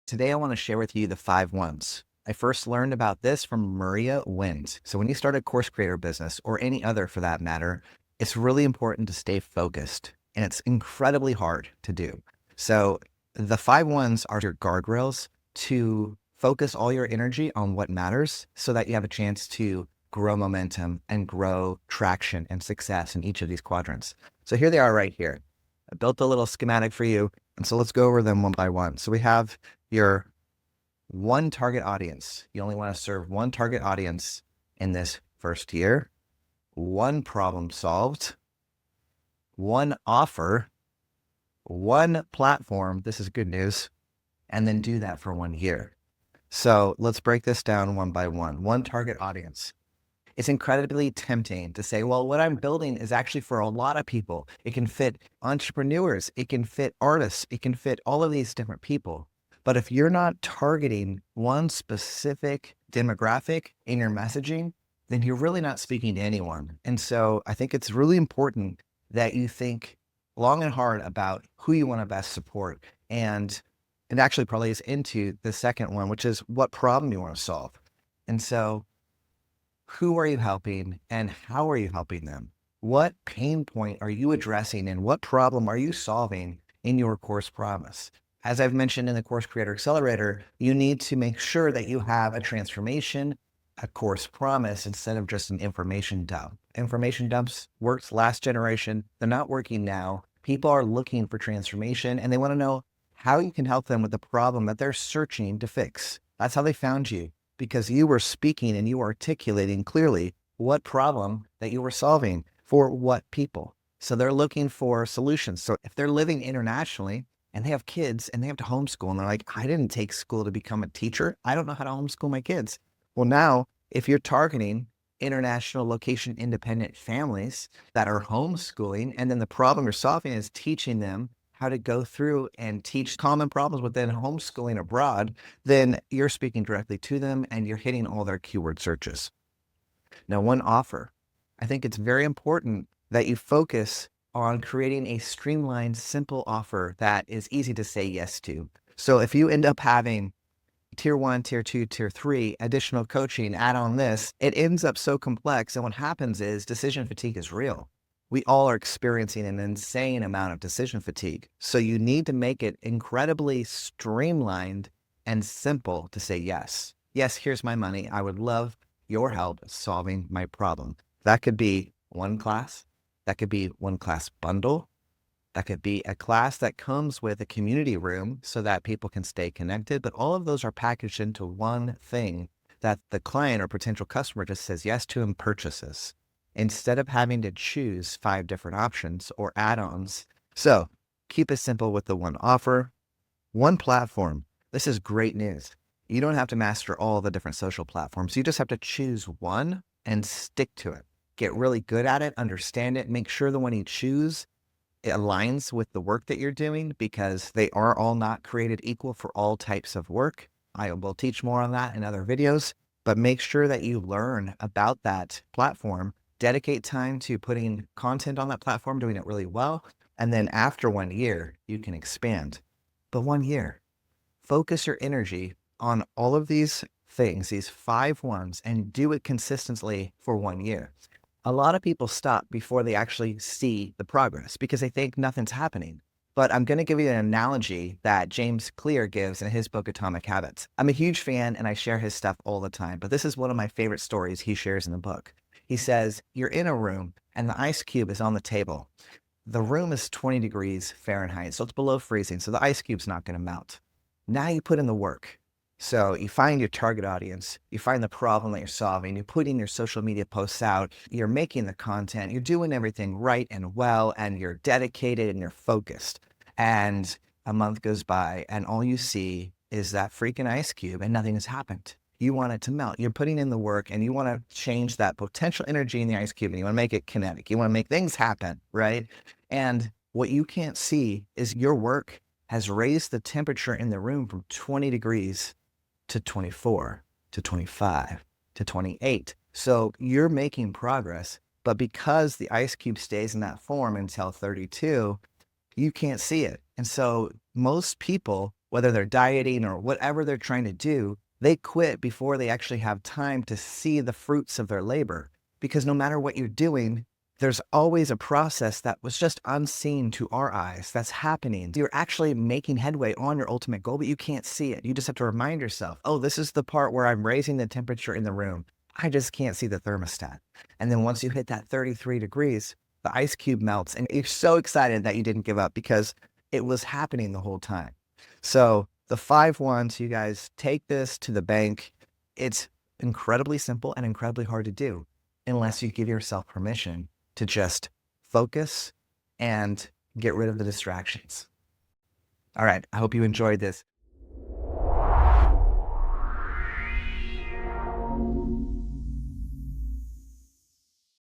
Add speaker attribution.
Speaker 1: Today, I want to share with you the 5 1s. I first learned about this from Maria Wind. So when you start a course creator business or any other for that matter, it's really important to stay focused and it's incredibly hard to do. So the 5 1s are your guardrails to focus all your energy on what matters so that you have a chance to grow momentum and grow traction and success in each of these quadrants. So here they are right here. I built a little schematic for you. And so let's go over them one by one. So we have your one target audience. You only want to serve one target audience in this first year, one problem solved, one offer, one platform. This is good news. And then do that for 1 year. So let's break this down one by one. One target audience. It's incredibly tempting to say, well, what I'm building is actually for a lot of people. It can fit entrepreneurs. It can fit artists. It can fit all of these different people. But if you're not targeting one specific demographic in your messaging, then you're really not speaking to anyone. And so I think it's really important that you think long and hard about who you want to best support. And it actually probably is into the second one, which is what problem you want to solve. And so who are you helping and how are you helping them? What pain point are you addressing and what problem are you solving in your course promise? As I've mentioned in the Course Creator Accelerator, you need to make sure that you have a transformation, a course promise, instead of just an information dump. Information dumps worked last generation. They're not working now. People are looking for transformation and they want to know how you can help them with the problem that they're searching to fix. That's how they found you, because you were speaking and you were articulating clearly what problem that you were solving for what people. So they're looking for solutions. So if they're living internationally and they have kids and they have to homeschool and they're like, I didn't take school to become a teacher. I don't know how to homeschool my kids. Well, now if you're targeting international location independent families that are homeschooling, and then the problem you're solving is teaching them how to go through and teach common problems within homeschooling abroad, then you're speaking directly to them and you're hitting all their keyword searches. Now, one offer. I think it's very important that you focus on creating a streamlined, simple offer that is easy to say yes to. So if you end up having tier 1, tier 2, tier 3, additional coaching, add on this, it ends up so complex. And what happens is decision fatigue is real. We all are experiencing an insane amount of decision fatigue. So you need to make it incredibly streamlined and simple to say yes. Yes, here's my money. I would love your help solving my problem. That could be one class. That could be one class bundle. That could be a class that comes with a community room so that people can stay connected. But all of those are packaged into one thing that the client or potential customer just says yes to and purchases, instead of having to choose 5 different options or add-ons. So keep it simple with the one offer, one platform. This is great news. You don't have to master all the different social platforms. You just have to choose one and stick to it. Get really good at it, understand it, make sure the one you choose it aligns with the work that you're doing, because they are all not created equal for all types of work. I will teach more on that in other videos, but make sure that you learn about that platform. Dedicate time to putting content on that platform, doing it really well. And then after 1 year, you can expand. But 1 year, focus your energy on all of these things, these 5 1s, and do it consistently for 1 year. A lot of people stop before they actually see the progress because they think nothing's happening. But I'm going to give you an analogy that James Clear gives in his book, Atomic Habits. I'm a huge fan and I share his stuff all the time, but this is one of my favorite stories he shares in the book. He says, you're in a room and the ice cube is on the table. The room is 20 degrees Fahrenheit, so it's below freezing, so the ice cube's not going to melt. Now you put in the work. So you find your target audience, you find the problem that you're solving, you're putting your social media posts out, you're making the content, you're doing everything right and well, and you're dedicated and you're focused. And a month goes by and all you see is that freaking ice cube and nothing has happened. You want it to melt. You're putting in the work and you want to change that potential energy in the ice cube and you want to make it kinetic. You want to make things happen, right? And what you can't see is your work has raised the temperature in the room from 20 degrees to 24, to 25, to 28. So you're making progress, but because the ice cube stays in that form until 32, you can't see it. And so most people whether they're dieting or whatever they're trying to do, they quit before they actually have time to see the fruits of their labor. Because no matter what you're doing, there's always a process that was just unseen to our eyes that's happening. You're actually making headway on your ultimate goal, but you can't see it. You just have to remind yourself, oh, this is the part where I'm raising the temperature in the room. I just can't see the thermostat. And then once you hit that 33 degrees, the ice cube melts and you're so excited that you didn't give up because it was happening the whole time. So the 5 1s, you guys take this to the bank. It's incredibly simple and incredibly hard to do unless you give yourself permission to just focus and get rid of the distractions. All right. I hope you enjoyed this.